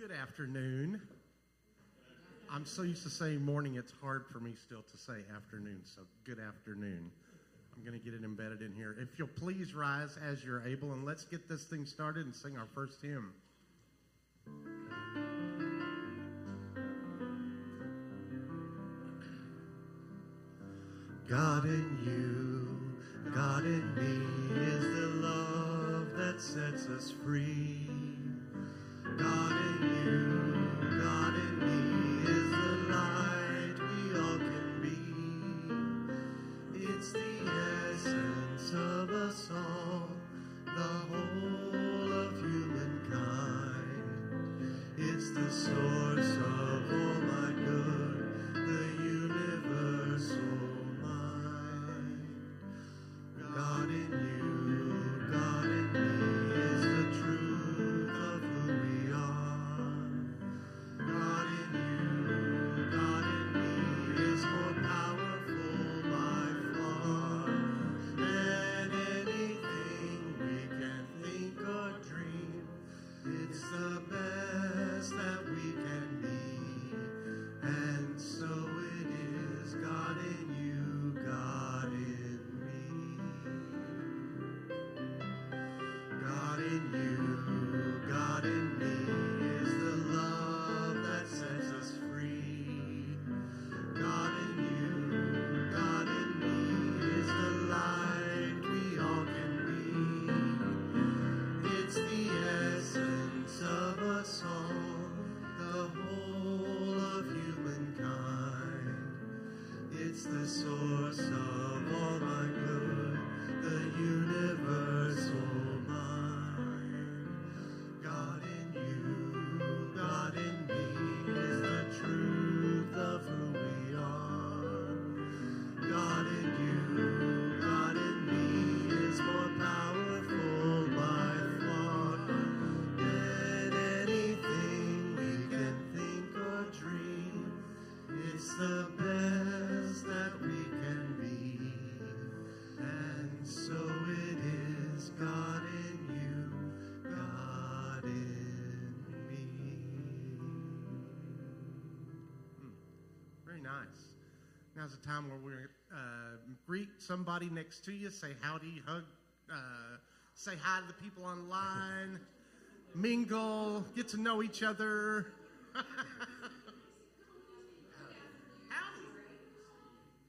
Good afternoon. I'm so used to saying morning, it's hard for me still to say afternoon, so good afternoon. I'm going to get it embedded in here. If you'll please rise as you're able, and let's get this thing started and sing our first hymn. God in you, God in me is the love that sets us free. God in you, God in me is the light we all can be. It's the essence of us all, the whole of humankind. It's the source of all my good, the universal mind. God in you, God in me is the truth of who we are. God in you, God in me is more powerful by far than anything we can think or dream. It's the best that we can be, and so it is. God in you, God in me. God in you, God in me is the love that sets us free. God in you, God in me is the light we all can be. It's the essence of us all, the whole of humankind. It's the source of all my good, the universal mind. God in you, God in me is the truth of who we are. God in you, God in me is more powerful by far than anything we can think or dream. It's the best that we can be, and so it is. God in you, God in me. Very nice. Now's the time where we're greet somebody next to you, say howdy, hug, say hi to the people online, mingle, get to know each other. Howdy.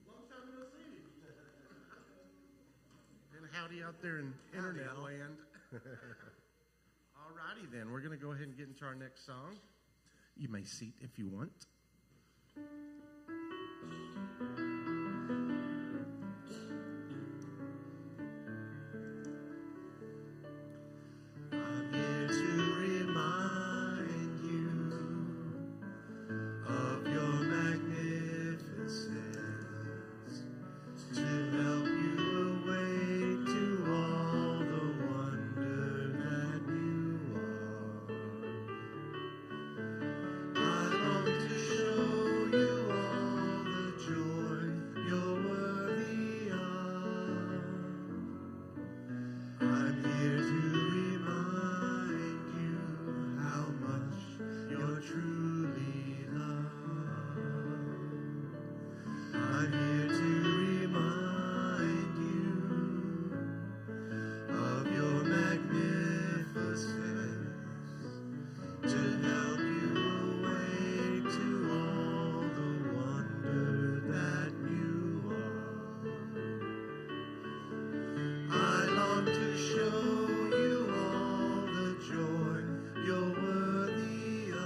Long time no see. And howdy out there in internet land. All righty then, we're going to go ahead and get into our next song. You may seat if you want. I'm here to remind you of your magnificence, to help you awake to all the wonder that you are. I long to show you all the joy you're worthy of. I'm here to remind you how much you're truly loved. I'm here to remind you of your magnificence, to help you awake to all the wonder that you are. I long to show you all the joy you're worthy of.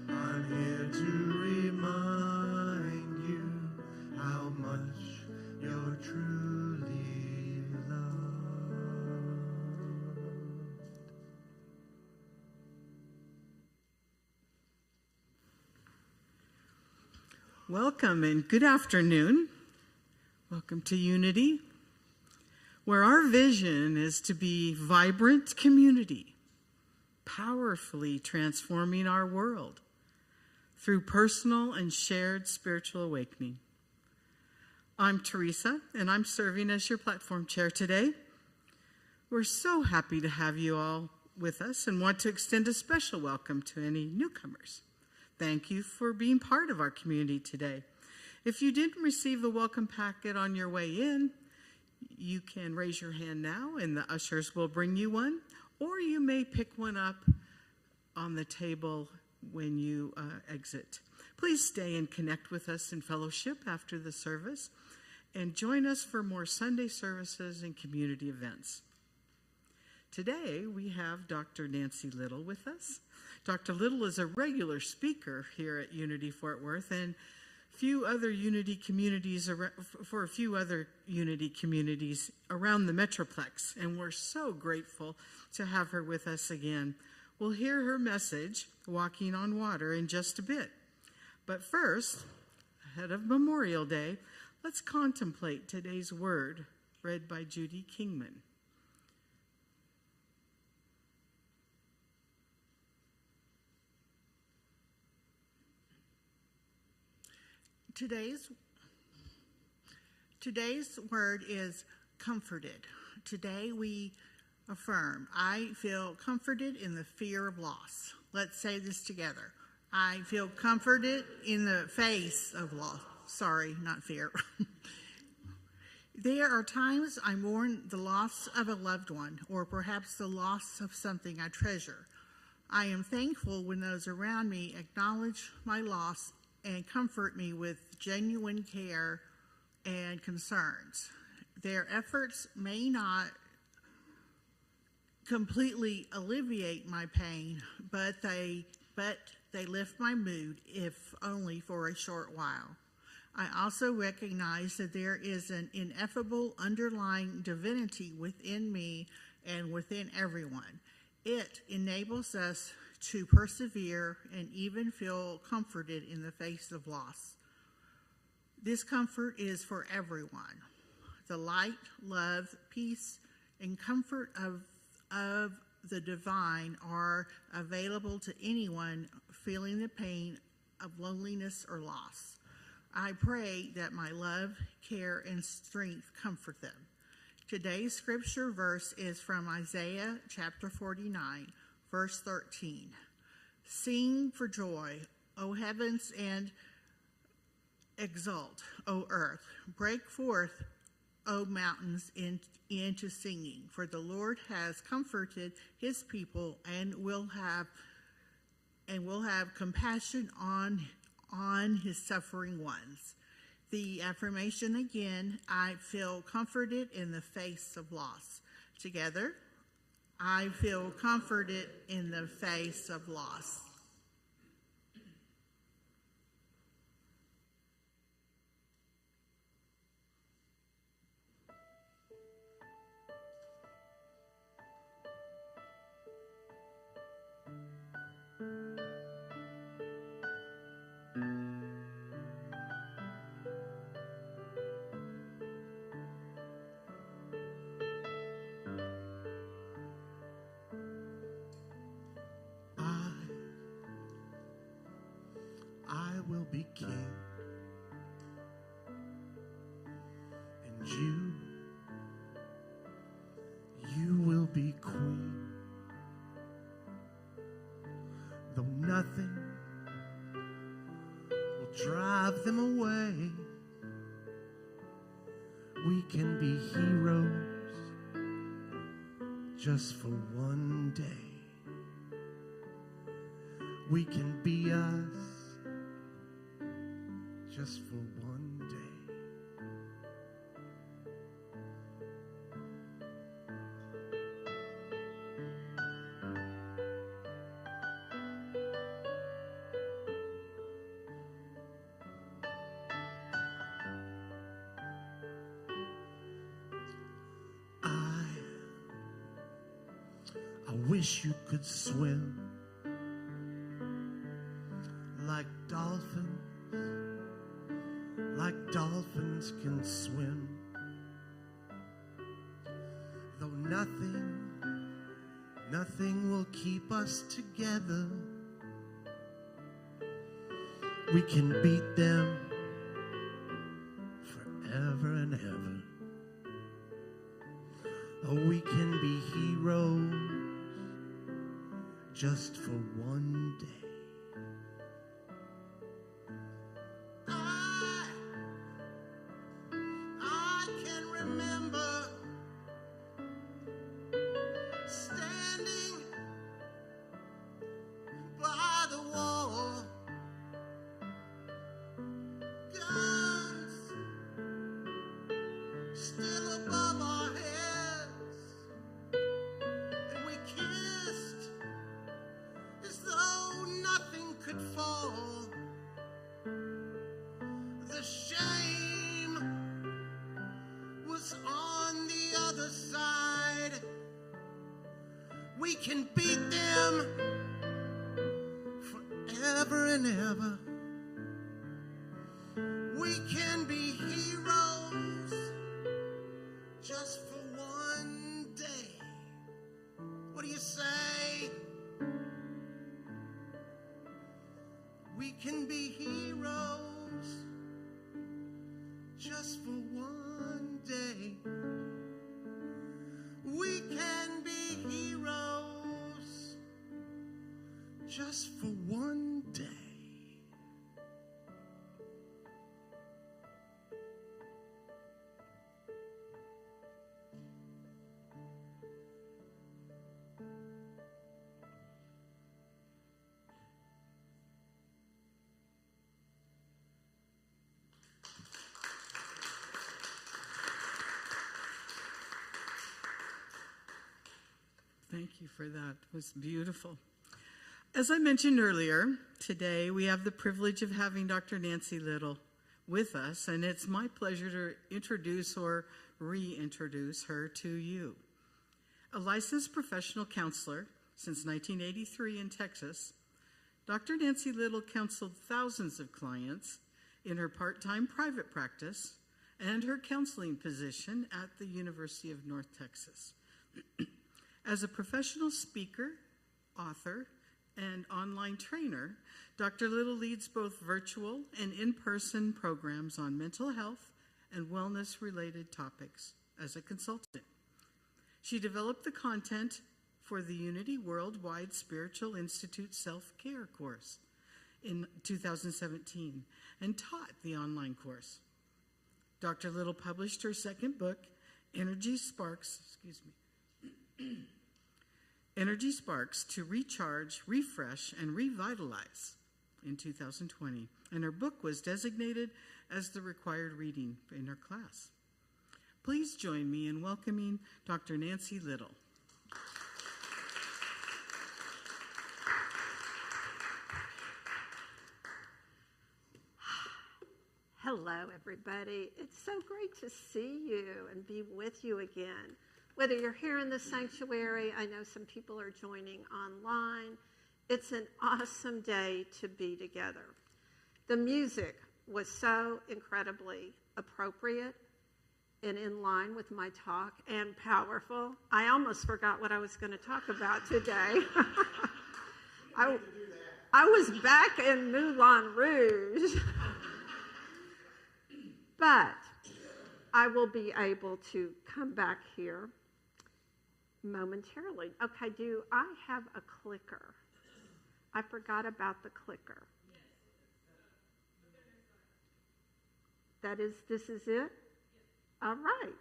I'm here to remind you how much you're truly loved. Welcome and good afternoon. Welcome to Unity, where our vision is to be vibrant community, powerfully transforming our world through personal and shared spiritual awakening. I'm Teresa, and I'm serving as your platform chair today. We're so happy to have you all with us and want to extend a special welcome to any newcomers. Thank you for being part of our community today. If you didn't receive the welcome packet on your way in, you can raise your hand now and the ushers will bring you one, or you may pick one up on the table when you exit. Please stay and connect with us in fellowship after the service and join us for more Sunday services and community events. Today, we have Dr. Nancy Little with us. Dr. Little is a regular speaker here at Unity Fort Worth and for a few other Unity communities around the Metroplex, and we're so grateful to have her with us again. We'll hear her message, Walking on Water, in just a bit. But first, ahead of Memorial Day, let's contemplate today's word, read by Judy Kingman. Today's word is comforted. Today we affirm, I feel comforted in the fear of loss. Let's say this together. I feel comforted in the face of loss. Sorry, not fear. There are times I mourn the loss of a loved one, or perhaps the loss of something I treasure. I am thankful when those around me acknowledge my loss and comfort me with genuine care and concerns. Their efforts may not completely alleviate my pain, but they lift my mood, if only for a short while. I also recognize that there is an ineffable underlying divinity within me and within everyone. It enables us to persevere and even feel comforted in the face of loss. This comfort is for everyone. The light, love, peace, and comfort of the divine are available to anyone feeling the pain of loneliness or loss. I pray that my love, care, and strength comfort them. Today's scripture verse is from Isaiah chapter 49, verse 13. Sing for joy, O heavens, and exult, O earth. Break forth, O mountains, into singing. For the Lord has comforted his people and will have compassion on his suffering ones. The affirmation again, I feel comforted in the face of loss. Together, I feel comforted in the face of loss. I will be king, and you will be queen. Though nothing will drive them away, we can be heroes just for one day. We can be us just for one day. I wish you could swim like dolphins can swim. Though nothing will keep us together, we can beat them forever and ever. Oh, we can be heroes just for one day. I can remember standing by the wall, guns still above our heads, and we kissed as though nothing could fall. The shame was on the other side. We can beat them forever and ever. We can be heroes just for one day. What do you say? We can be heroes just for one day. We can be heroes just for one day. Thank you for that. It was beautiful. As I mentioned earlier, today we have the privilege of having Dr. Nancy Little with us, and it's my pleasure to introduce or reintroduce her to you. A licensed professional counselor since 1983 in Texas, Dr. Nancy Little counseled thousands of clients in her part-time private practice and her counseling position at the University of North Texas. As a professional speaker, author, and online trainer, Dr. Little leads both virtual and in-person programs on mental health and wellness-related topics as a consultant. She developed the content for the Unity Worldwide Spiritual Institute Self-Care course in 2017 and taught the online course. Dr. Little published her second book, Energy Sparks, Energy Sparks to Recharge, Refresh, and Revitalize in 2020, and her book was designated as the required reading in her class. Please join me in welcoming Dr. Nancy Little. Hello, everybody. It's so great to see you and be with you again. Whether you're here in the sanctuary, I know some people are joining online. It's an awesome day to be together. The music was so incredibly appropriate and in line with my talk and powerful. I almost forgot what I was going to talk about today. I was back in Moulin Rouge. But I will be able to come back here momentarily. Okay, do I have a clicker? I forgot about the clicker. This is it? All right.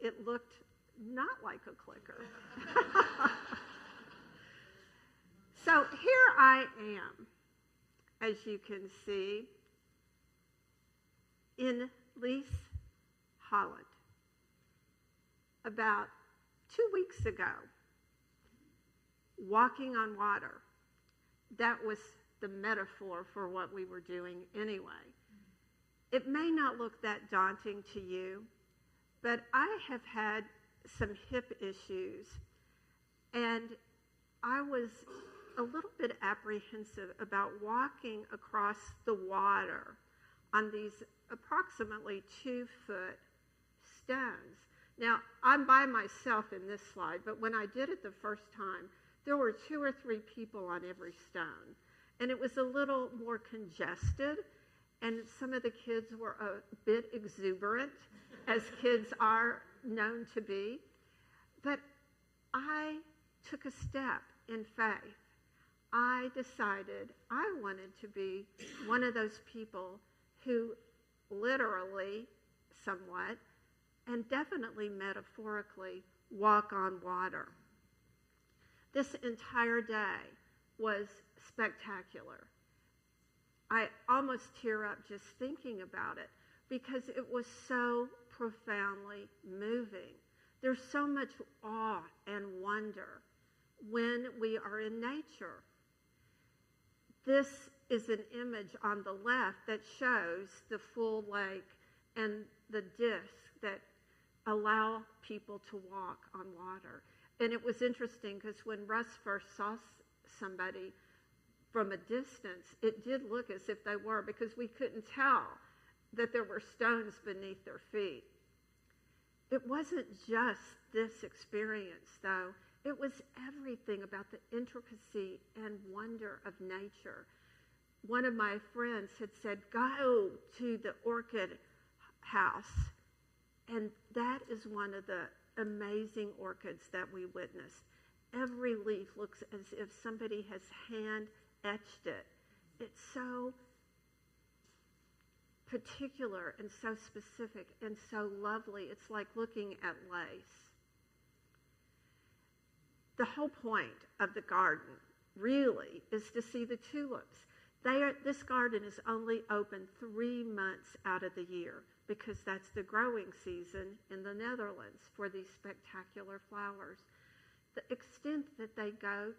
It looked not like a clicker. So here I am, as you can see, in Leith, Holland. About 2 weeks ago, walking on water. That was the metaphor for what we were doing anyway. It may not look that daunting to you, but I have had some hip issues, and I was a little bit apprehensive about walking across the water on these approximately 2-foot stones. Now, I'm by myself in this slide, but when I did it the first time, there were 2 or 3 people on every stone. And it was a little more congested, and some of the kids were a bit exuberant, as kids are known to be. But I took a step, in faith, I decided I wanted to be one of those people who literally, somewhat, and definitely metaphorically, walk on water. This entire day was spectacular. I almost tear up just thinking about it because it was so profoundly moving. There's so much awe and wonder when we are in nature. This is an image on the left that shows the full lake and the discs that allow people to walk on water. And it was interesting because when Russ first saw somebody from a distance, it did look as if they were, because we couldn't tell that there were stones beneath their feet. It wasn't just this experience, though. It was everything about the intricacy and wonder of nature. One of my friends had said, go to the orchid house. And that is one of the amazing orchids that we witnessed. Every leaf looks as if somebody has hand etched it. It's so particular and so specific and so lovely. It's like looking at lace. The whole point of the garden really is to see the tulips. This garden is only open 3 months out of the year because that's the growing season in the Netherlands for these spectacular flowers. The extent that they go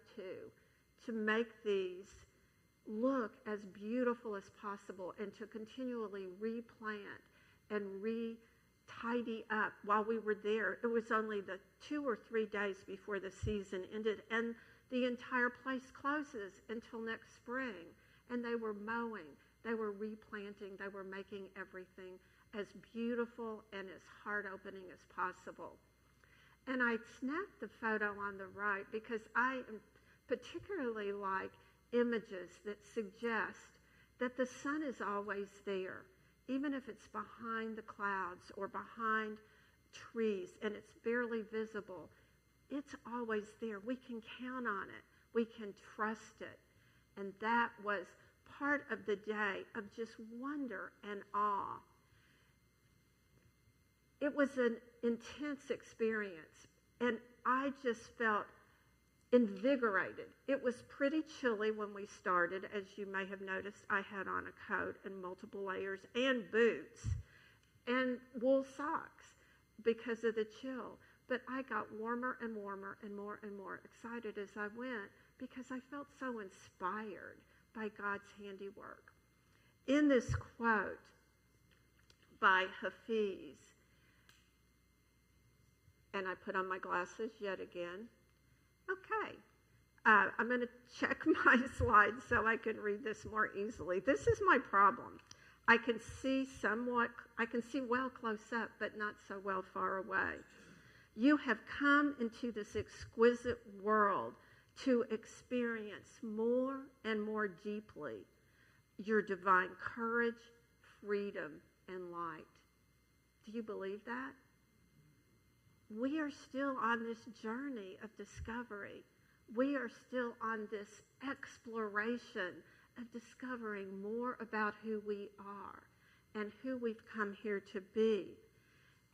to make these look as beautiful as possible and to continually replant and tidy up. While we were there, it was only the 2 or 3 days before the season ended, and the entire place closes until next spring. And they were mowing, they were replanting, they were making everything as beautiful and as heart-opening as possible. And I snapped the photo on the right because I particularly like images that suggest that the sun is always there, even if it's behind the clouds or behind trees and it's barely visible. It's always there. We can count on it. We can trust it. And that was part of the day of just wonder and awe. It was an intense experience, and I just felt invigorated. It was pretty chilly when we started. As you may have noticed, I had on a coat and multiple layers and boots and wool socks because of the chill. But I got warmer and warmer and more excited as I went because I felt so inspired by God's handiwork. In this quote by Hafiz, and I put on my glasses yet again. Okay, I'm going to check my slides so I can read this more easily. This is my problem. I can see well close up, but not so well far away. You have come into this exquisite world to experience more and more deeply your divine courage, freedom, and light. Do you believe that? We are still on this journey of discovery. We are still on this exploration of discovering more about who we are and who we've come here to be.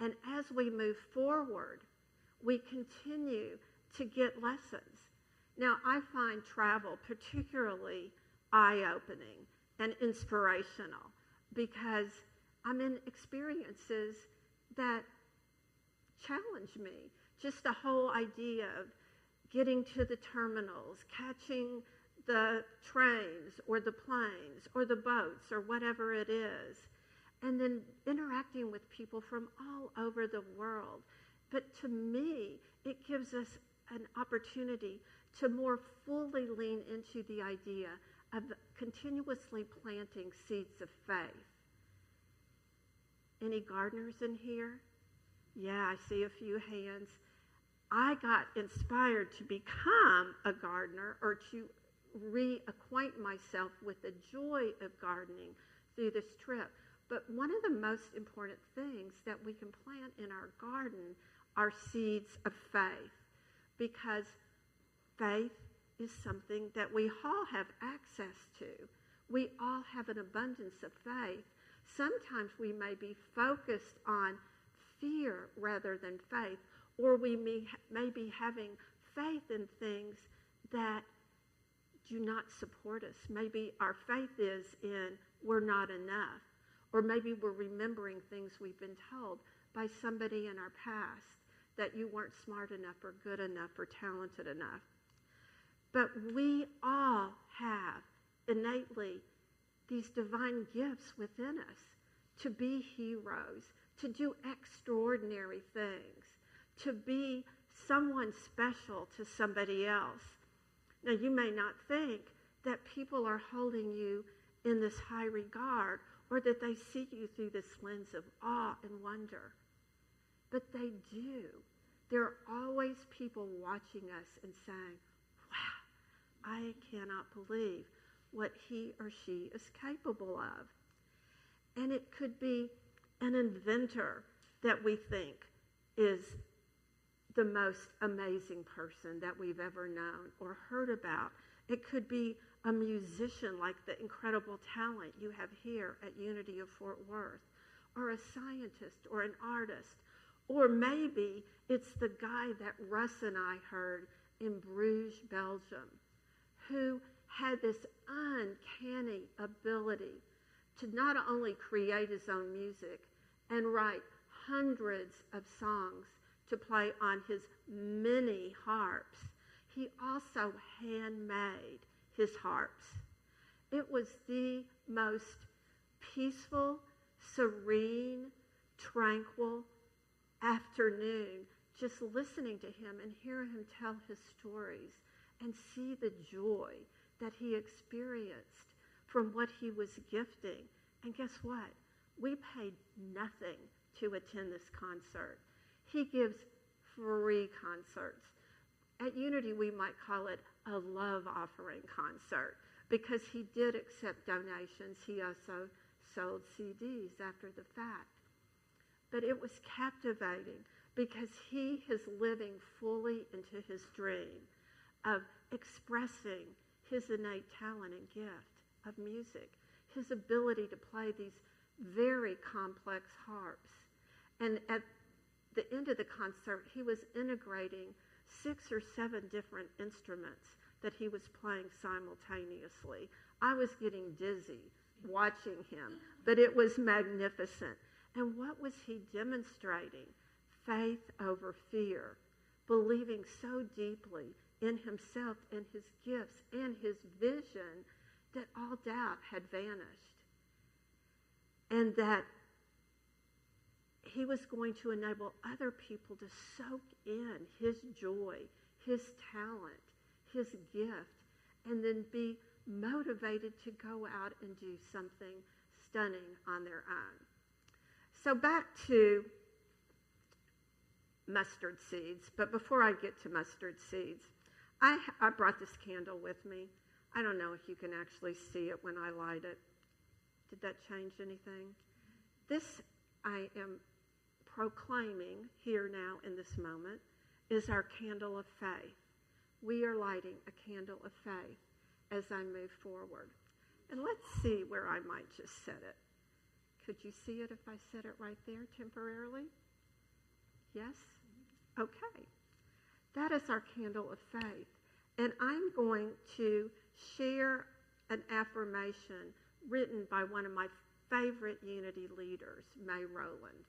And as we move forward, we continue to get lessons. Now, I find travel particularly eye-opening and inspirational because I'm in experiences that challenge me. Just the whole idea of getting to the terminals, catching the trains or the planes or the boats or whatever it is, and then interacting with people from all over the world. But to me, it gives us an opportunity to more fully lean into the idea of continuously planting seeds of faith. Any gardeners in here? Yeah, I see a few hands. I got inspired to become a gardener or to reacquaint myself with the joy of gardening through this trip. But one of the most important things that we can plant in our garden are seeds of faith, because faith is something that we all have access to. We all have an abundance of faith. Sometimes we may be focused on fear rather than faith, or we may be having faith in things that do not support us. Maybe our faith is in we're not enough, or maybe we're remembering things we've been told by somebody in our past that you weren't smart enough or good enough or talented enough. But we all have innately these divine gifts within us to be heroes, to do extraordinary things, to be someone special to somebody else. Now, you may not think that people are holding you in this high regard or that they see you through this lens of awe and wonder, but they do. There are always people watching us and saying, wow, I cannot believe what he or she is capable of. And it could be an inventor that we think is the most amazing person that we've ever known or heard about. It could be a musician like the incredible talent you have here at Unity of Fort Worth, or a scientist or an artist, or maybe it's the guy that Russ and I heard in Bruges, Belgium, who had this uncanny ability to not only create his own music and write hundreds of songs to play on his many harps, he also handmade his harps. It was the most peaceful, serene, tranquil afternoon just listening to him and hearing him tell his stories and see the joy that he experienced from what he was gifting. And guess what? We paid nothing to attend this concert. He gives free concerts. At Unity, we might call it a love offering concert because he did accept donations. He also sold CDs after the fact. But it was captivating because he is living fully into his dream of expressing his innate talent and gift of music, his ability to play these very complex harps. And at the end of the concert, he was integrating 6 or 7 different instruments that he was playing simultaneously. I was getting dizzy watching him, but it was magnificent. And what was he demonstrating? Faith over fear, believing so deeply in himself and his gifts and his vision that all doubt had vanished. And that he was going to enable other people to soak in his joy, his talent, his gift, and then be motivated to go out and do something stunning on their own. So back to mustard seeds. But before I get to mustard seeds, I brought this candle with me. I don't know if you can actually see it when I light it. Did that change anything? This I am proclaiming here now in this moment is our candle of faith. We are lighting a candle of faith as I move forward. And let's see where I might just set it. Could you see it if I set it right there temporarily? Yes? Okay. That is our candle of faith. And I'm going to share an affirmation written by one of my favorite Unity leaders, May Rowland.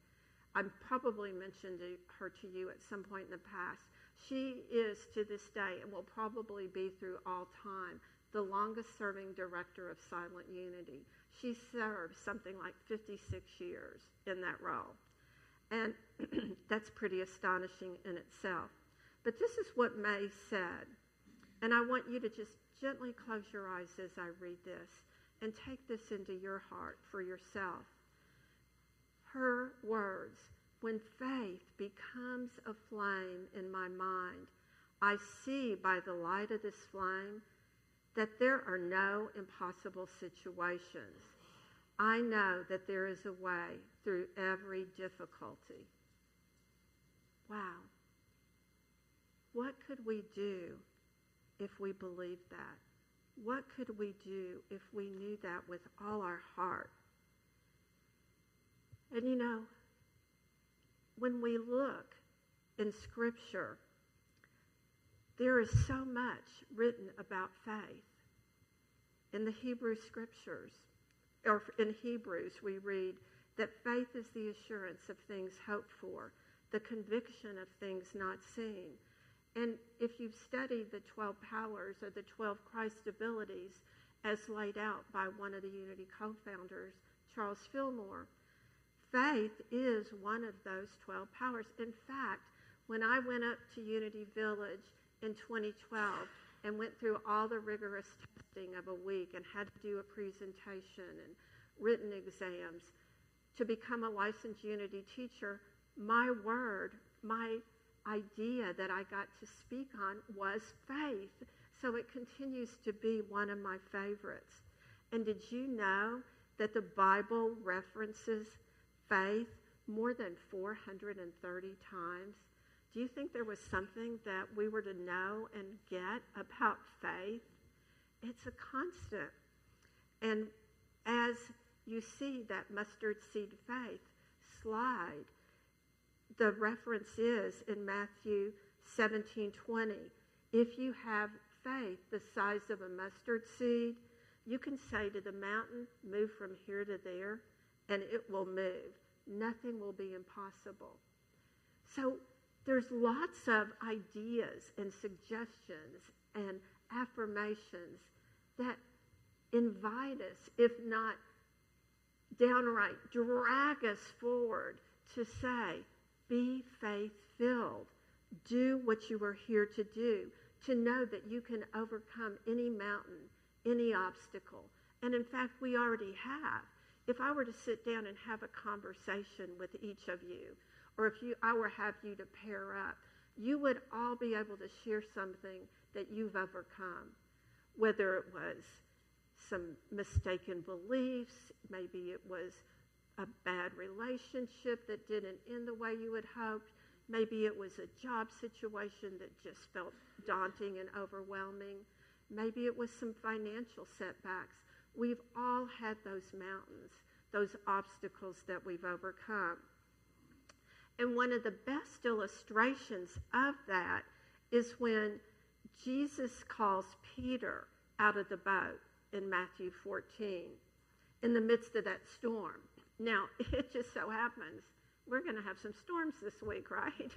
I've probably mentioned her to you at some point in the past. She is, to this day, and will probably be through all time, the longest-serving director of Silent Unity. She served something like 56 years in that role. And that's pretty astonishing in itself. But this is what May said. And I want you to just gently close your eyes as I read this and take this into your heart for yourself. Her words, when faith becomes a flame in my mind, I see by the light of this flame that there are no impossible situations. I know that there is a way through every difficulty. Wow. What could we do if we believed that? What could we do if we knew that with all our heart? And you know, when we look in Scripture, there is so much written about faith. In the Hebrew Scriptures, or in Hebrews, we read that faith is the assurance of things hoped for, the conviction of things not seen. And if you've studied the 12 powers or the 12 Christ abilities as laid out by one of the Unity co-founders, Charles Fillmore, faith is one of those 12 powers. In fact, when I went up to Unity Village in 2012 and went through all the rigorous testing of a week and had to do a presentation and written exams to become a licensed Unity teacher, my word, my idea that I got to speak on was faith. So it continues to be one of my favorites. And did you know that the Bible references faith more than 430 times? Do you think there was something that we were to know and get about faith? It's a constant. And as you see that mustard seed faith slide, the reference is in Matthew 17:20. If you have faith the size of a mustard seed, you can say to the mountain, move from here to there, and it will move. Nothing will be impossible. So there's lots of ideas and suggestions and affirmations that invite us, if not downright drag us forward to say, be faith-filled. Do what you are here to do, to know that you can overcome any mountain, any obstacle. And in fact, we already have. If I were to sit down and have a conversation with each of you, or if I were to have you to pair up, you would all be able to share something that you've overcome, whether it was some mistaken beliefs, maybe it was a bad relationship that didn't end the way you had hoped, maybe it was a job situation that just felt daunting and overwhelming, maybe it was some financial setbacks. We've all had those mountains, those obstacles that we've overcome. And one of the best illustrations of that is when Jesus calls Peter out of the boat in Matthew 14 in the midst of that storm. Now, it just so happens we're going to have some storms this week, right?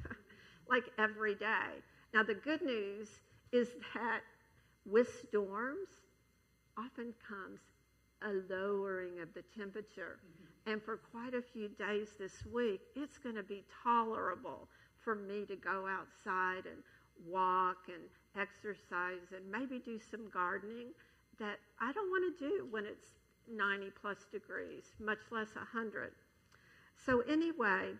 Like every day. Now, the good news is that with storms often comes a lowering of the temperature. And for quite a few days this week, it's going to be tolerable for me to go outside and walk and exercise and maybe do some gardening that I don't want to do when it's 90 plus degrees, much less 100. So anyway,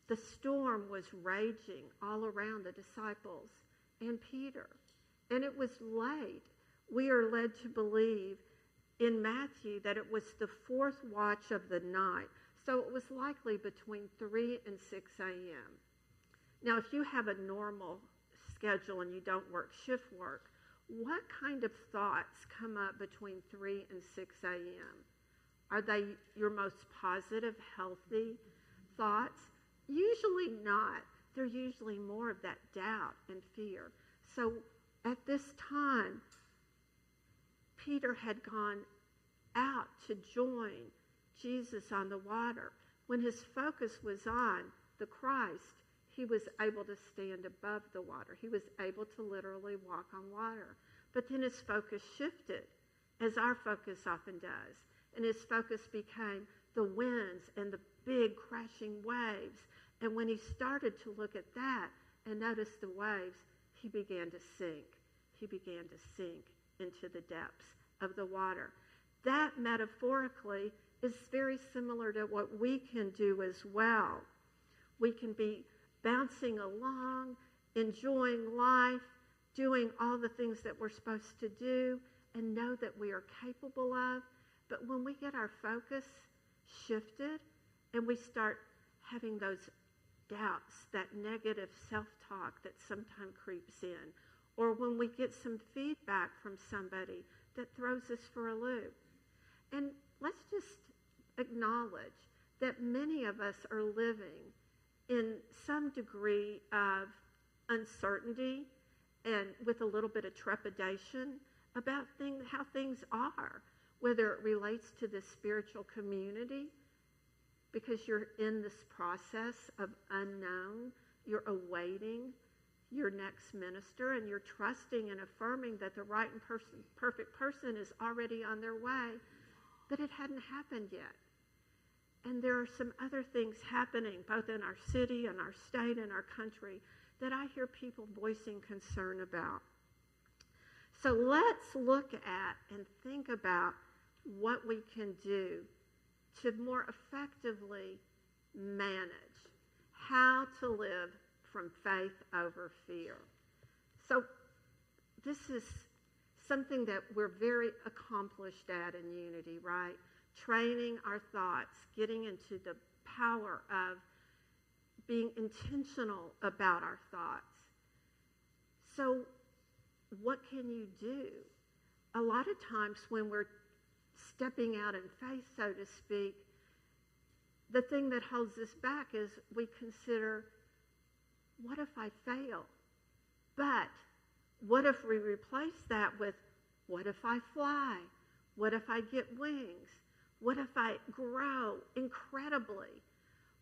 the storm was raging all around the disciples and Peter. And it was late. We are led to believe in Matthew that it was the fourth watch of the night. So it was likely between 3 and 6 a.m. Now, if you have a normal schedule and you don't work shift work, what kind of thoughts come up between 3 and 6 a.m.? Are they your most positive, healthy thoughts? Usually not. They're usually more of that doubt and fear. So at this time, Peter had gone out to join Jesus on the water. When his focus was on the Christ, he was able to stand above the water. He was able to literally walk on water. But then his focus shifted, as our focus often does. And his focus became the winds and the big crashing waves. And when he started to look at that and notice the waves, he began to sink. He began to sink into the depths of the water. That metaphorically is very similar to what we can do as well. We can be bouncing along, enjoying life, doing all the things that we're supposed to do and know that we are capable of. But when we get our focus shifted and we start having those doubts, that negative self-talk that sometimes creeps in, or when we get some feedback from somebody that throws us for a loop. And let's just acknowledge that many of us are living in some degree of uncertainty and with a little bit of trepidation about how things are, whether it relates to the spiritual community, because you're in this process of unknown, you're awaiting your next minister, and you're trusting and affirming that the right and perfect person is already on their way, but it hadn't happened yet. And there are some other things happening, both in our city and our state and our country, that I hear people voicing concern about. So let's look at and think about what we can do to more effectively manage how to live from faith over fear. So this is something that we're very accomplished at in Unity, right? Training our thoughts, getting into the power of being intentional about our thoughts. So what can you do? A lot of times when we're stepping out in faith, so to speak, the thing that holds us back is we consider, what if I fail? But what if we replace that with, what if I fly? What if I get wings? What if I grow incredibly?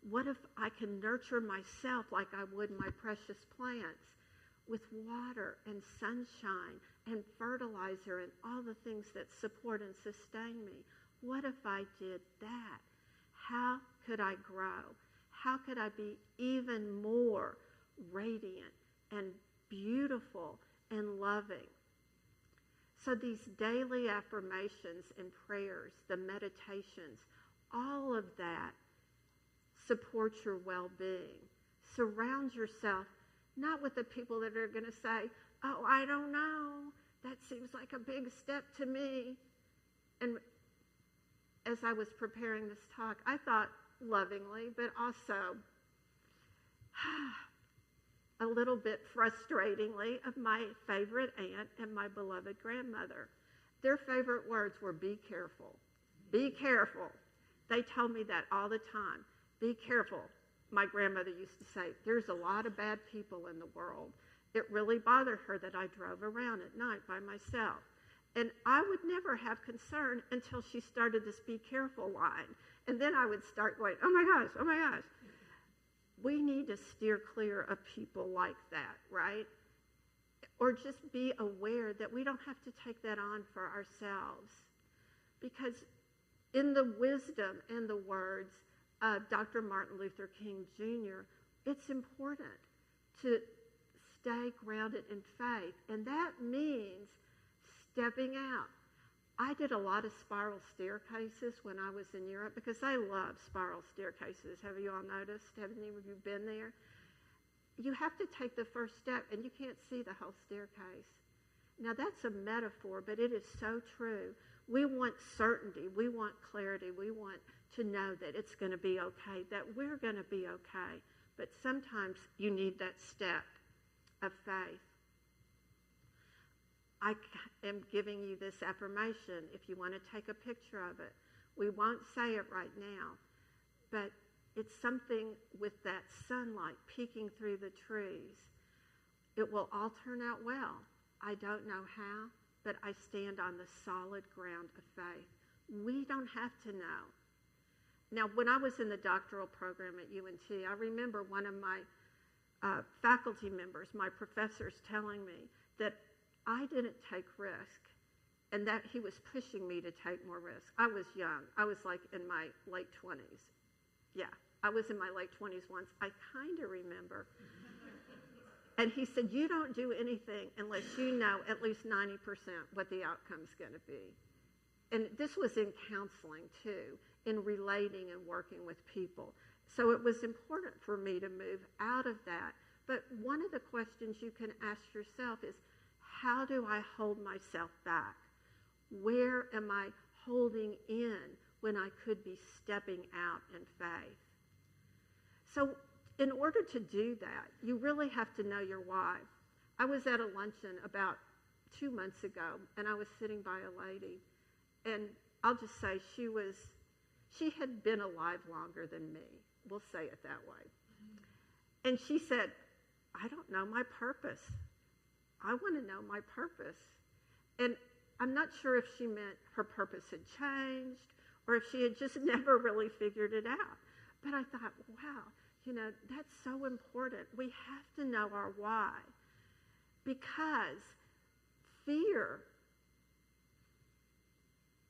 What if I can nurture myself like I would my precious plants with water and sunshine and fertilizer and all the things that support and sustain me? What if I did that? How could I grow? How could I be even more radiant and beautiful and loving? So these daily affirmations and prayers, the meditations, all of that supports your well-being. Surround yourself not with the people that are going to say, oh, I don't know, that seems like a big step to me. And as I was preparing this talk, I thought lovingly, but also a little bit frustratingly, of my favorite aunt and my beloved grandmother. Their favorite words were, be careful. Be careful. They told me that all the time. Be careful. My grandmother used to say, there's a lot of bad people in the world. It really bothered her that I drove around at night by myself. And I would never have concern until she started this be careful line. And then I would start going, oh my gosh. We need to steer clear of people like that, right? Or just be aware that we don't have to take that on for ourselves. Because in the wisdom and the words of Dr. Martin Luther King Jr., it's important to stay grounded in faith. And that means stepping out. I did a lot of spiral staircases when I was in Europe because I love spiral staircases. Have you all noticed? Have any of you been there? You have to take the first step and you can't see the whole staircase. Now that's a metaphor, but it is so true. We want certainty. We want clarity. We want to know that it's going to be okay, that we're going to be okay. But sometimes you need that step of faith. I am giving you this affirmation if you want to take a picture of it. We won't say it right now, but it's something with that sunlight peeking through the trees. It will all turn out well. I don't know how, but I stand on the solid ground of faith. We don't have to know. Now, when I was in the doctoral program at UNT, I remember one of my faculty members, my professors, telling me that I didn't take risk and that he was pushing me to take more risk. I was young. I was like in my late 20s. Yeah, I was in my late 20s once. I kind of remember. And he said, you don't do anything unless you know at least 90% what the outcome's going to be. And this was in counseling too, in relating and working with people. So it was important for me to move out of that. But one of the questions you can ask yourself is, how do I hold myself back? Where am I holding in when I could be stepping out in faith? So in order to do that, you really have to know your why. I was at a luncheon about 2 months ago, and I was sitting by a lady, and I'll just say she had been alive longer than me. We'll say it that way. And she said, I don't know my purpose. I want to know my purpose. And I'm not sure if she meant her purpose had changed or if she had just never really figured it out. But I thought, wow, that's so important. We have to know our why, because fear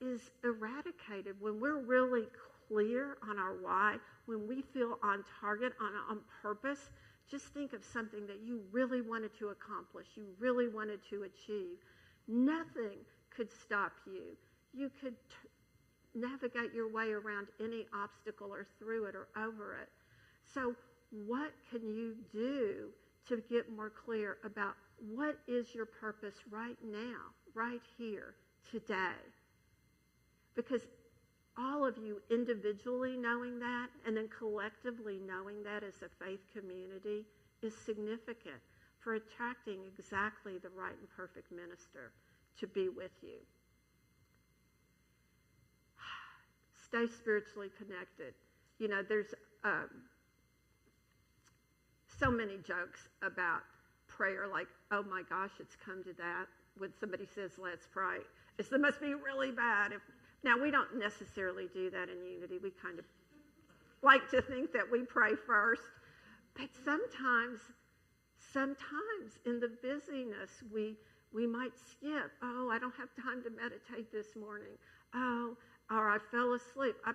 is eradicated when we're really clear on our why, when we feel on target, on purpose. Just think of something that you really wanted to accomplish, you really wanted to achieve. Nothing could stop you. You could navigate your way around any obstacle or through it or over it. So what can you do to get more clear about what is your purpose right now, right here, today? Because all of you individually knowing that and then collectively knowing that as a faith community is significant for attracting exactly the right and perfect minister to be with you. Stay spiritually connected. There's so many jokes about prayer, like, oh my gosh, it's come to that. When somebody says, let's pray, it must be really bad. Now, we don't necessarily do that in Unity. We kind of like to think that we pray first. But sometimes in the busyness, we might skip. Oh, I don't have time to meditate this morning. Oh, or I fell asleep. I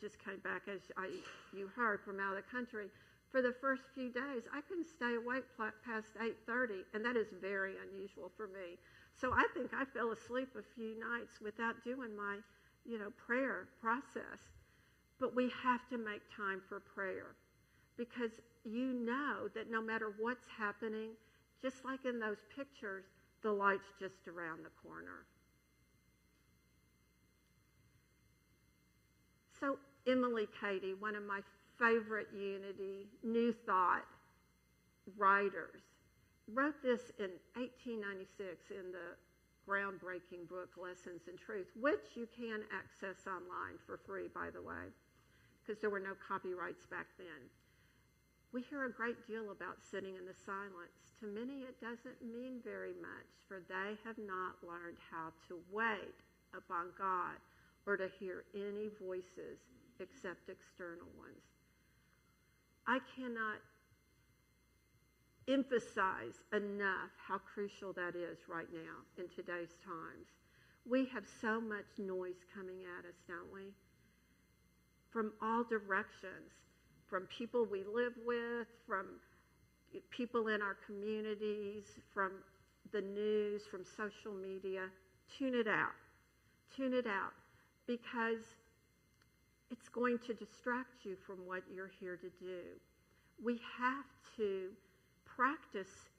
just came back, as you heard, from out of the country. For the first few days, I couldn't stay awake past 8:30, and that is very unusual for me. So I think I fell asleep a few nights without doing my, prayer process. But we have to make time for prayer, because you know that no matter what's happening, just like in those pictures, the light's just around the corner. So Emily Cady, one of my favorite Unity New Thought writers, wrote this in 1896 in the groundbreaking book Lessons in Truth, which you can access online for free, by the way, because there were no copyrights back then. We hear a great deal about sitting in the silence. To many, it doesn't mean very much, for they have not learned how to wait upon God or to hear any voices except external ones. I cannot emphasize enough how crucial that is right now in today's times. We have so much noise coming at us, don't we? From all directions, from people we live with, from people in our communities, from the news, from social media. Tune it out. Tune it out, because it's going to distract you from what you're here to do. We have to practice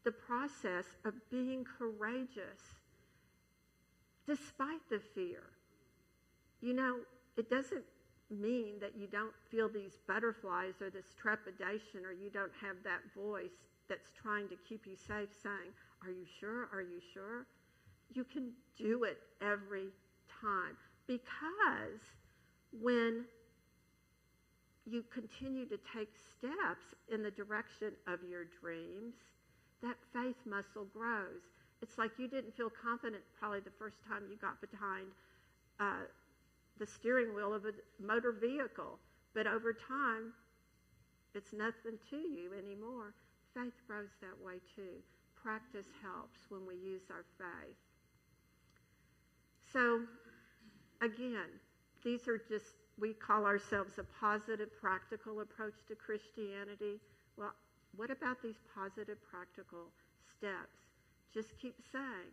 the process of being courageous despite the fear. It doesn't mean that you don't feel these butterflies or this trepidation, or you don't have that voice that's trying to keep you safe saying, are you sure? Are you sure? You can do it every time, because when you continue to take steps in the direction of your dreams, that faith muscle grows. It's like you didn't feel confident probably the first time you got behind the steering wheel of a motor vehicle, but over time, it's nothing to you anymore. Faith grows that way too. Practice helps when we use our faith. So, again, these are just, we call ourselves a positive, practical approach to Christianity. Well, what about these positive, practical steps? Just keep saying,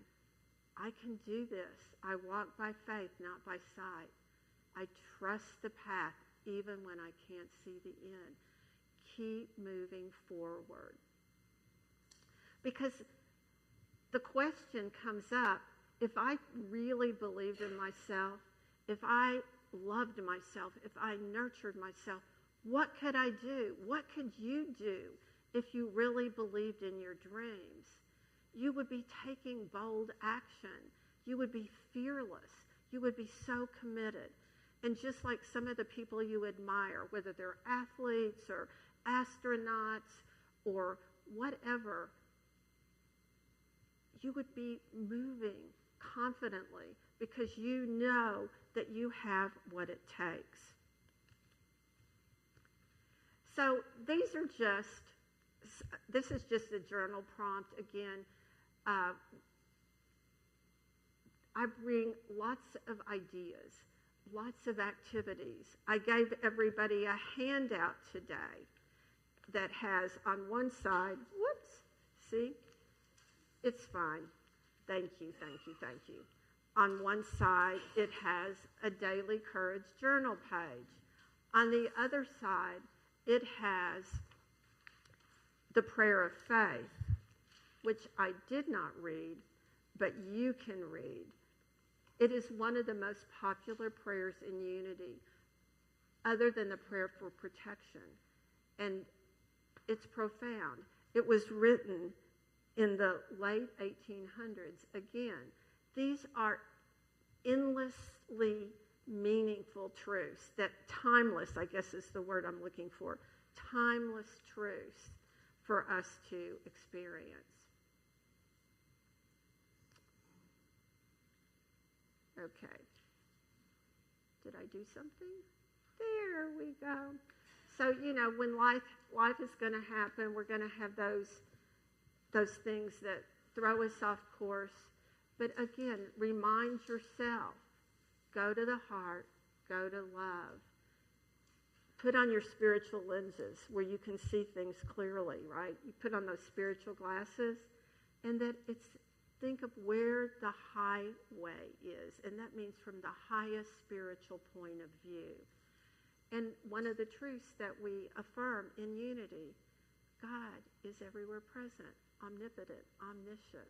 I can do this. I walk by faith, not by sight. I trust the path even when I can't see the end. Keep moving forward. Because the question comes up, if I really believed in myself, if I loved myself, if I nurtured myself, what could I do? What could you do if you really believed in your dreams, you would be taking bold action. You would be fearless. You would be so committed. And just like some of the people you admire, whether they're athletes or astronauts or whatever, you would be moving confidently because you know that you have what it takes. So this is just a journal prompt. Again, I bring lots of ideas, lots of activities. I gave everybody a handout today that has on one side, whoops, see? It's fine. Thank you, thank you, thank you. On one side, it has a Daily Courage Journal page. On the other side, it has the Prayer of Faith, which I did not read, but you can read. It is one of the most popular prayers in Unity, other than the prayer for protection. And it's profound. It was written in the late 1800s. Again, these are endlessly meaningful truths, that timeless, I guess is the word I'm looking for, timeless truths for us to experience. Okay. Did I do something? There we go. So, when life is going to happen, we're going to have those things that throw us off course. But again, remind yourself, go to the heart, go to love. Put on your spiritual lenses where you can see things clearly, right? You put on those spiritual glasses, and that think of where the highway is, and that means from the highest spiritual point of view. And one of the truths that we affirm in Unity, God is everywhere present, omnipotent, omniscient.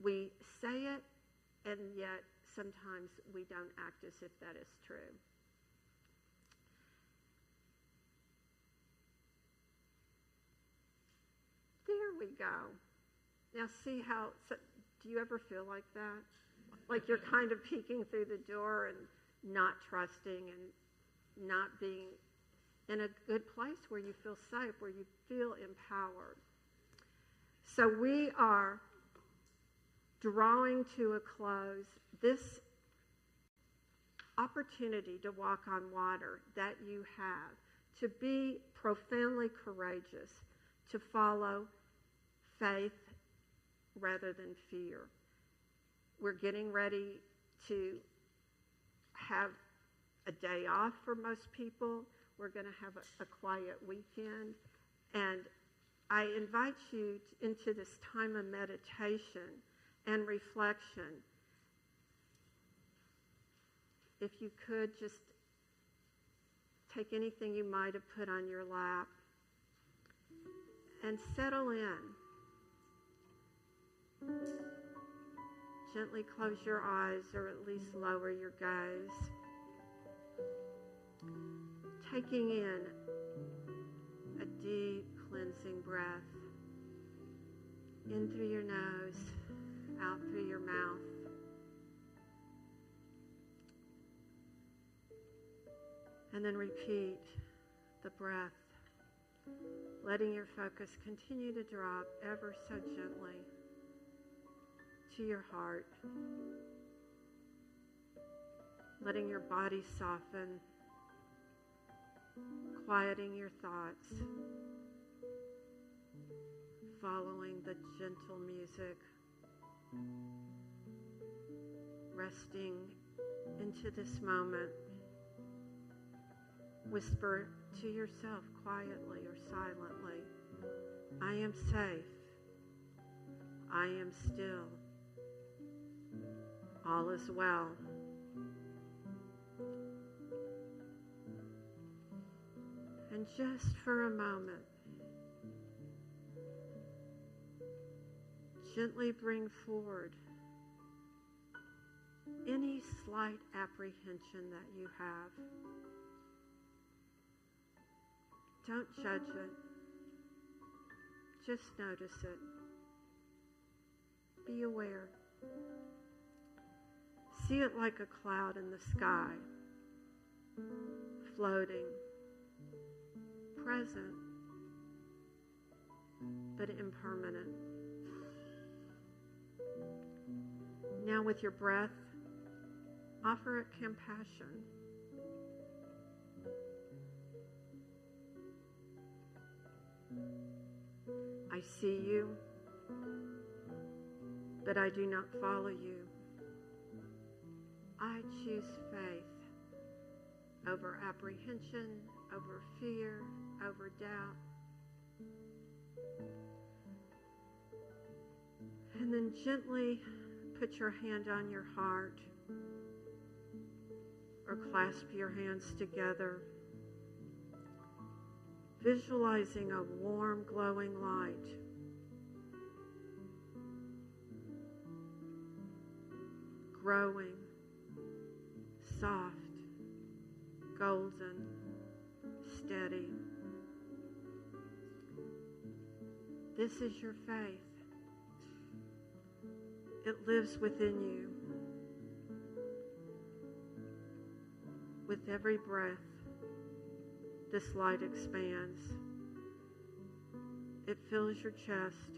We say it, and yet sometimes we don't act as if that is true. There we go. Now see how, do you ever feel like that? Like you're kind of peeking through the door and not trusting and not being in a good place where you feel safe, where you feel empowered. So we are drawing to a close this opportunity to walk on water that you have, to be profoundly courageous, to follow faith rather than fear. We're getting ready to have a day off for most people. We're going to have a quiet weekend. And I invite you into this time of meditation and reflection. If you could just take anything you might have put on your lap and settle in. Gently close your eyes, or at least lower your gaze. Taking in a deep cleansing breath in through your nose, out through your mouth. And then repeat the breath, letting your focus continue to drop ever so gently to your heart, letting your body soften, quieting your thoughts, following the gentle music, resting into this moment. Whisper to yourself quietly or silently, I am safe. I am still. All is well. And just for a moment, gently bring forward any slight apprehension that you have. Don't judge it. Just notice it. Be aware. See it like a cloud in the sky, floating, present, but impermanent. Now with your breath, offer it compassion. I see you, but I do not follow you. I choose faith over apprehension, over fear, over doubt. And then gently put your hand on your heart or clasp your hands together, visualizing a warm, glowing light. Growing, soft, golden, steady. This is your faith. It lives within you. With every breath, this light expands. It fills your chest.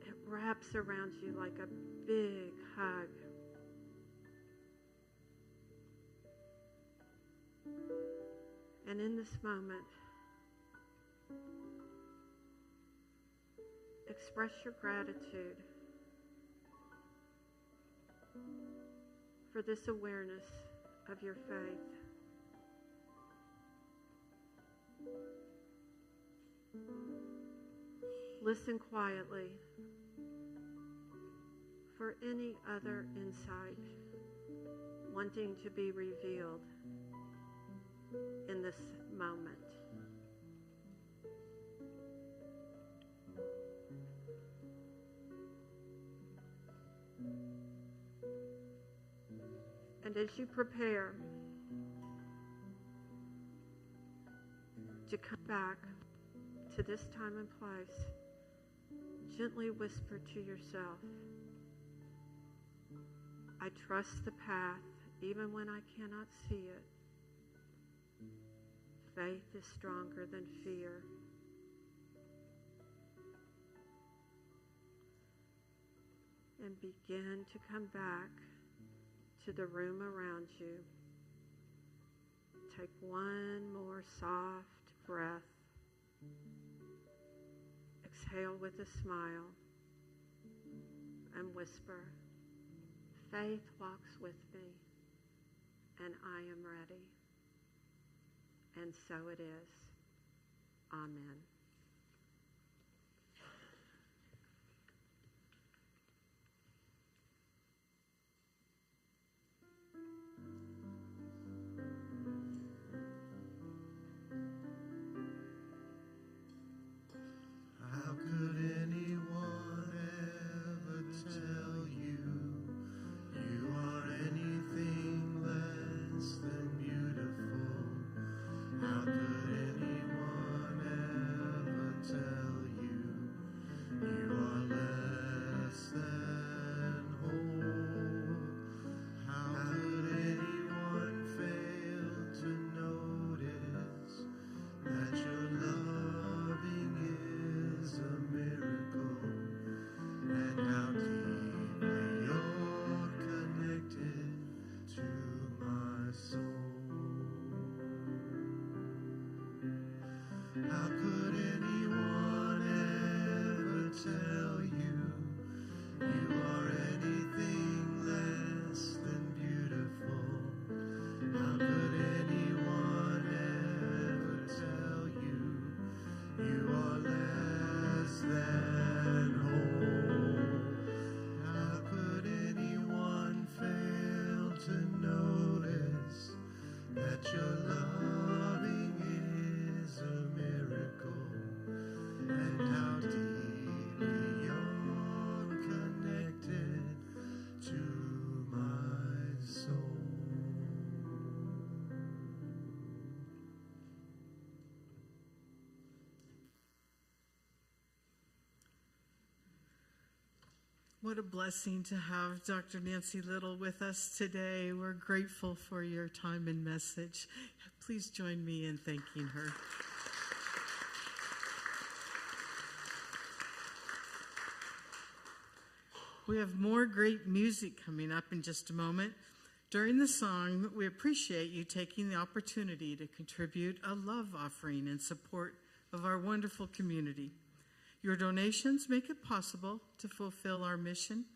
It wraps around you like a big hug. And in this moment, express your gratitude for this awareness of your faith. Listen quietly for any other insight wanting to be revealed in this moment. And as you prepare to come back to this time and place, gently whisper to yourself, I trust the path even when I cannot see it. Faith is stronger than fear. And begin to come back to the room around you. Take one more soft breath. Exhale with a smile and whisper, faith walks with me and I am ready. And so it is. Amen. How could anyone ever tell you you are anything less than beautiful? How could anyone ever What a blessing to have Dr. Nancy Little with us today. We're grateful for your time and message. Please join me in thanking her. We have more great music coming up in just a moment. During the song, we appreciate you taking the opportunity to contribute a love offering in support of our wonderful community. Your donations make it possible to fulfill our mission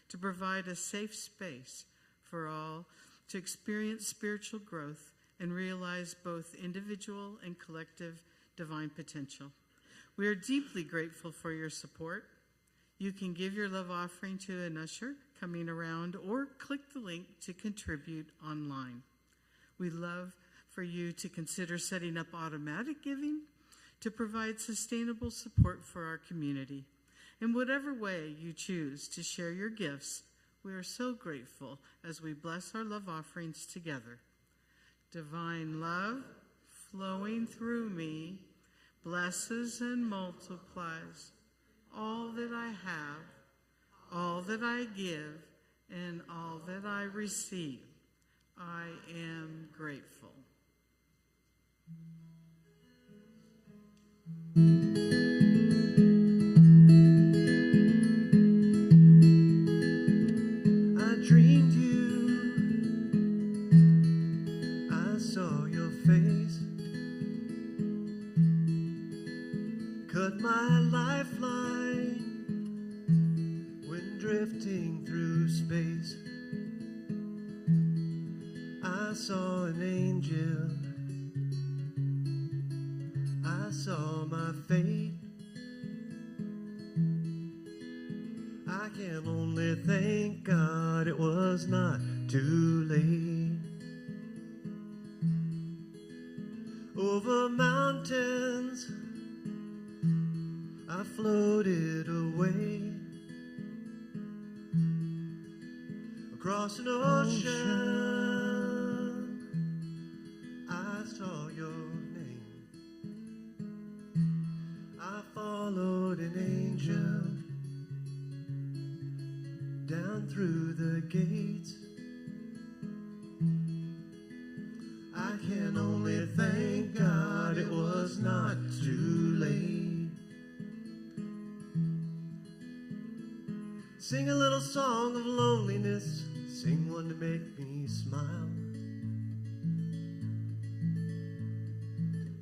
to provide a safe space for all to experience spiritual growth and realize both individual and collective divine potential. We are deeply grateful for your support. You can give your love offering to an usher coming around or click the link to contribute online. We'd love for you to consider setting up automatic giving to provide sustainable support for our community. In whatever way you choose to share your gifts, we are so grateful as we bless our love offerings together. Divine love flowing through me blesses and multiplies all that I have, all that I give, and all that I receive. I am grateful. I dreamed you, I saw your face, cut my lifeline when drifting through space. I saw an angel, I saw my fate. I can only thank God it was not too late. Over mountains I floated away, across an ocean I saw your name. I followed an angel down through the gates. I can only thank God it was not too late. Sing a little song of loneliness, sing one to make me smile.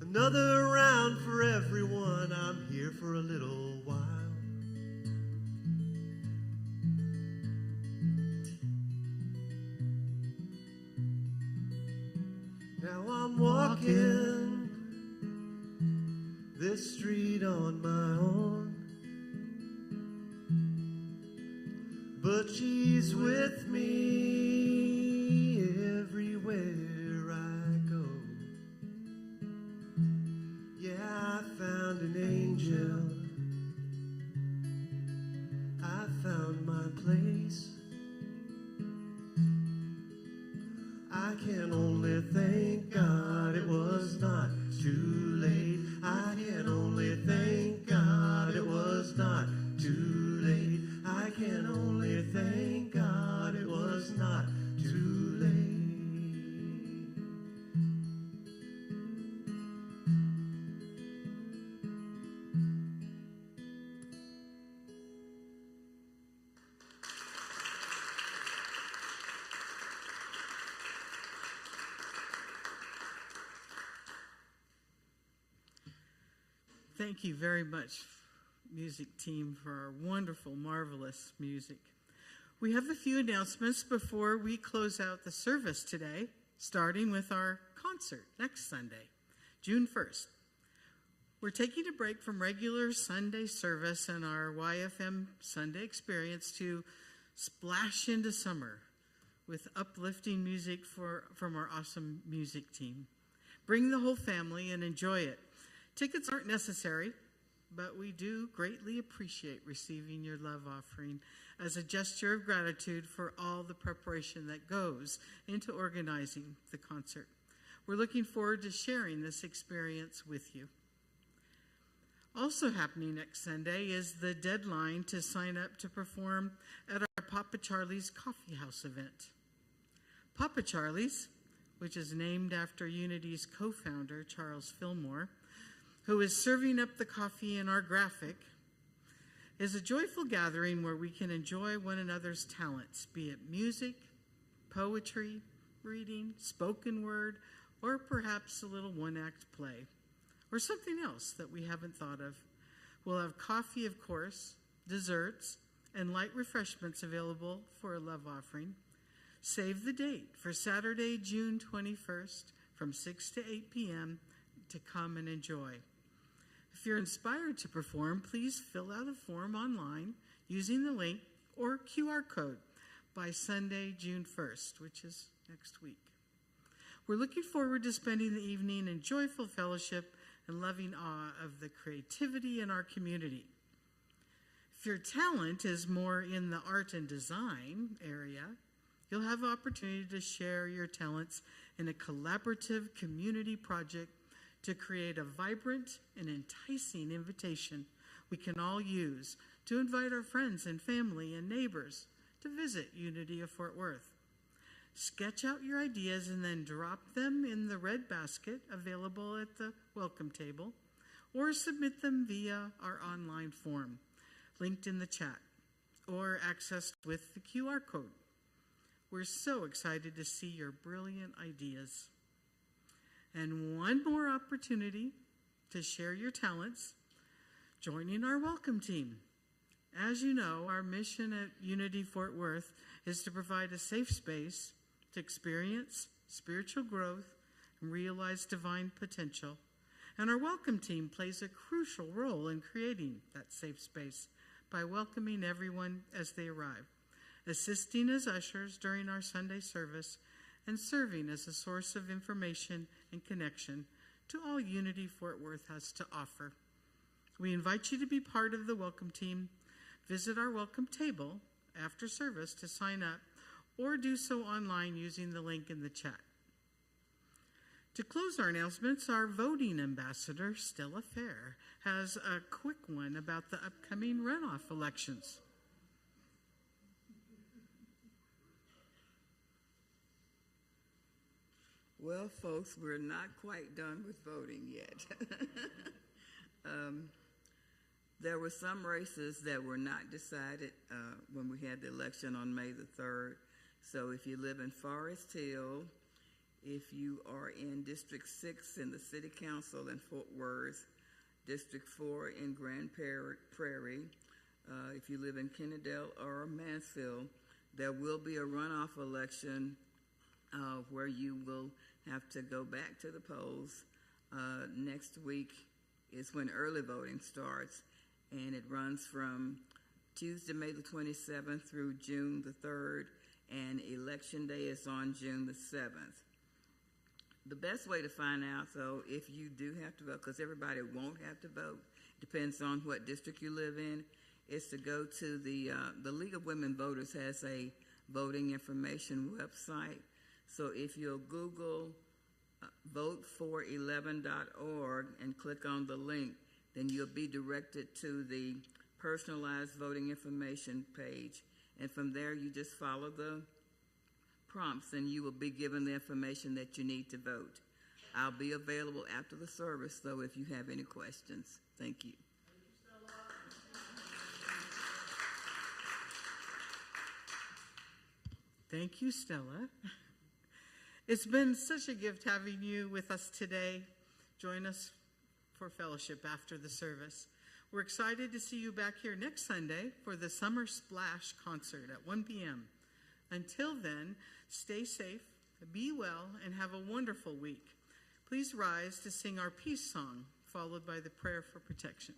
Another round for everyone, I'm here for a little while. Now I'm walking this street on my own, but she's with me everywhere I go. Yeah, I found an angel, I found my place. I can only thank God it was not too late. I can only thank God it was not too late. I can only thank God it was not too late. Thank you very much, music team, for our wonderful, marvelous music. We have a few announcements before we close out the service today, starting with our concert next Sunday, June 1st. We're taking a break from regular Sunday service and our YFM Sunday experience to splash into summer with uplifting music from our awesome music team. Bring the whole family and enjoy it. Tickets aren't necessary, but we do greatly appreciate receiving your love offering as a gesture of gratitude for all the preparation that goes into organizing the concert. We're looking forward to sharing this experience with you. Also happening next Sunday is the deadline to sign up to perform at our Papa Charlie's Coffee House event. Papa Charlie's, which is named after Unity's co-founder, Charles Fillmore, who is serving up the coffee in our graphic, is a joyful gathering where we can enjoy one another's talents, be it music, poetry, reading, spoken word, or perhaps a little one-act play, or something else that we haven't thought of. We'll have coffee, of course, desserts, and light refreshments available for a love offering. Save the date for Saturday, June 21st from 6 to 8 p.m. to come and enjoy. If you're inspired to perform, please fill out a form online using the link or QR code by Sunday, June 1st, which is next week. We're looking forward to spending the evening in joyful fellowship and loving awe of the creativity in our community. If your talent is more in the art and design area, you'll have an opportunity to share your talents in a collaborative community project to create a vibrant and enticing invitation we can all use to invite our friends and family and neighbors to visit Unity of Fort Worth. Sketch out your ideas and then drop them in the red basket available at the welcome table, or submit them via our online form, linked in the chat, or accessed with the QR code. We're so excited to see your brilliant ideas. And one more opportunity to share your talents, joining our welcome team. As you know, our mission at Unity Fort Worth is to provide a safe space to experience spiritual growth and realize divine potential. And our welcome team plays a crucial role in creating that safe space by welcoming everyone as they arrive, assisting as ushers during our Sunday service, and serving as a source of information and connection to all Unity Fort Worth has to offer. We invite you to be part of the welcome team. Visit our welcome table after service to sign up, or do so online using the link in the chat. To close our announcements, our voting ambassador, Stella Fair, has a quick one about the upcoming runoff elections. Well, folks, we're not quite done with voting yet. There were some races that were not decided when we had the election on May the 3rd. So if you live in Forest Hill, if you are in District 6 in the City Council in Fort Worth, District 4 in Grand Prairie, if you live in Kennedale or Mansfield, there will be a runoff election where you will have to go back to the polls. Next week is when early voting starts, and it runs from Tuesday, May the 27th through June the 3rd, and Election Day is on June the 7th. The best way to find out, though, if you do have to vote, because everybody won't have to vote, depends on what district you live in, is to go to the League of Women Voters has a voting information website. So if you'll Google votefor11.org and click on the link, then you'll be directed to the personalized voting information page. And from there, you just follow the prompts and you will be given the information that you need to vote. I'll be available after the service, though, if you have any questions. Thank you. Thank you, Stella. It's been such a gift having you with us today. Join us for fellowship after the service. We're excited to see you back here next Sunday for the Summer Splash concert at 1 p.m. Until then, stay safe, be well, and have a wonderful week. Please rise to sing our peace song, followed by the prayer for protection.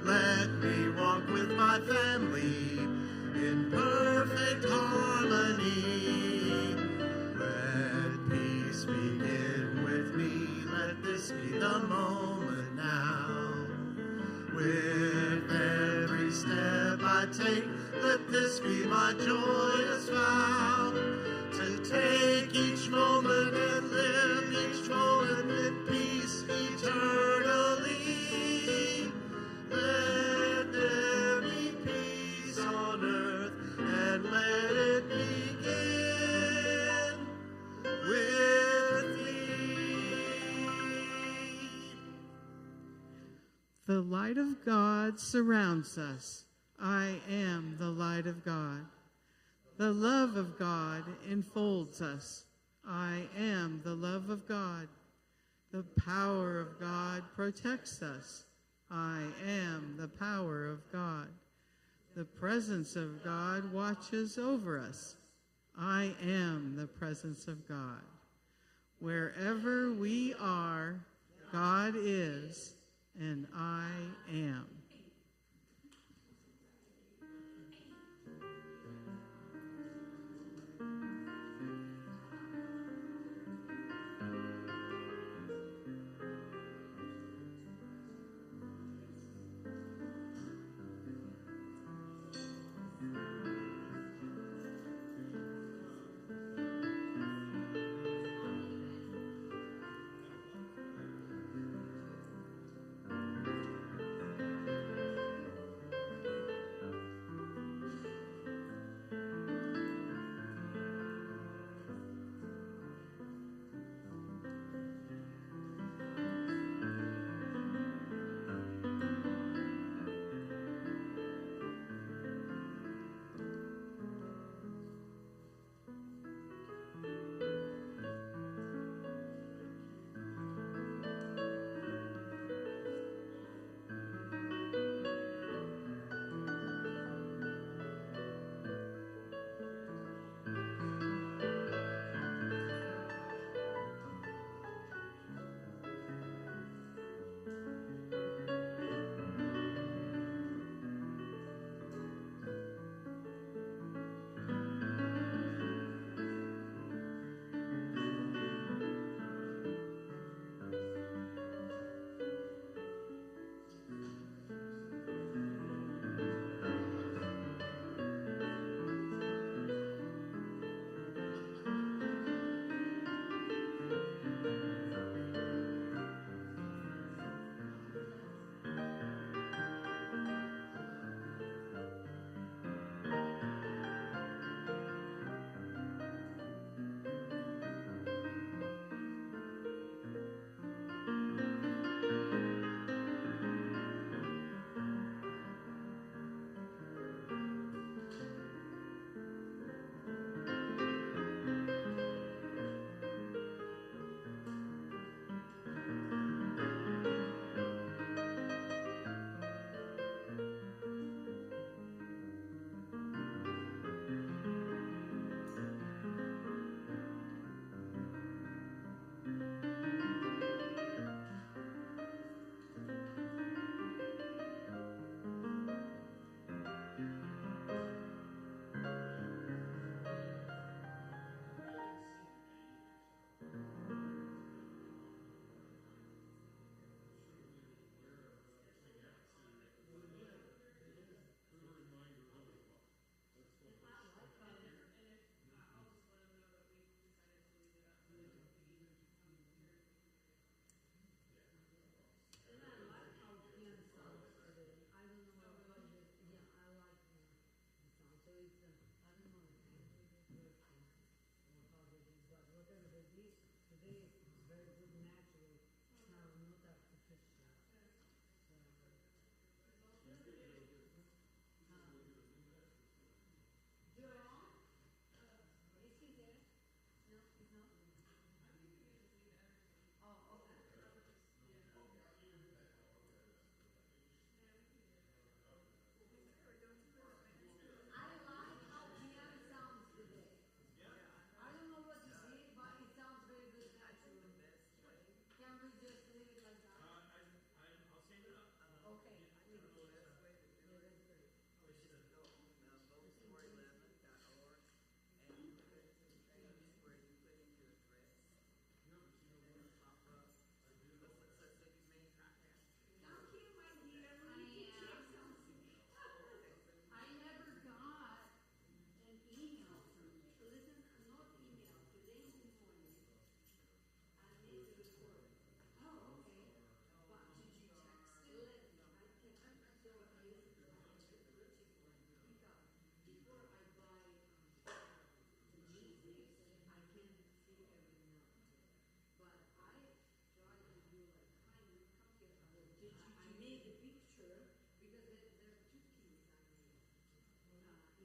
Let me walk with a moment now. With every step I take, let this be my joyous vow. To take each moment and live each moment with peace eternally. Let there be peace on earth, and let it begin with me. The light of God surrounds us. I am the light of God. The love of God enfolds us. I am the love of God. The power of God protects us. I am the power of God. The presence of God watches over us. I am the presence of God. Wherever we are, God is, and I am.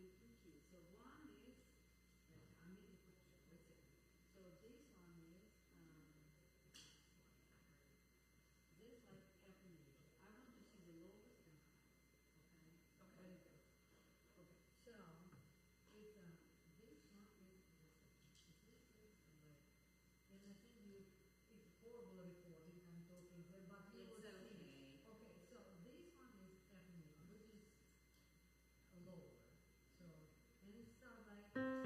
with two kids. So one is, I made the picture, wait a second. So this one is, this like happening. I want to see the lowest and highest, okay? Okay. Okay, so, it's, this one is, this is like, and I think it's horrible recording, I'm talking, but you will see. Okay, so this one is happening, which is lower. So, and it starts like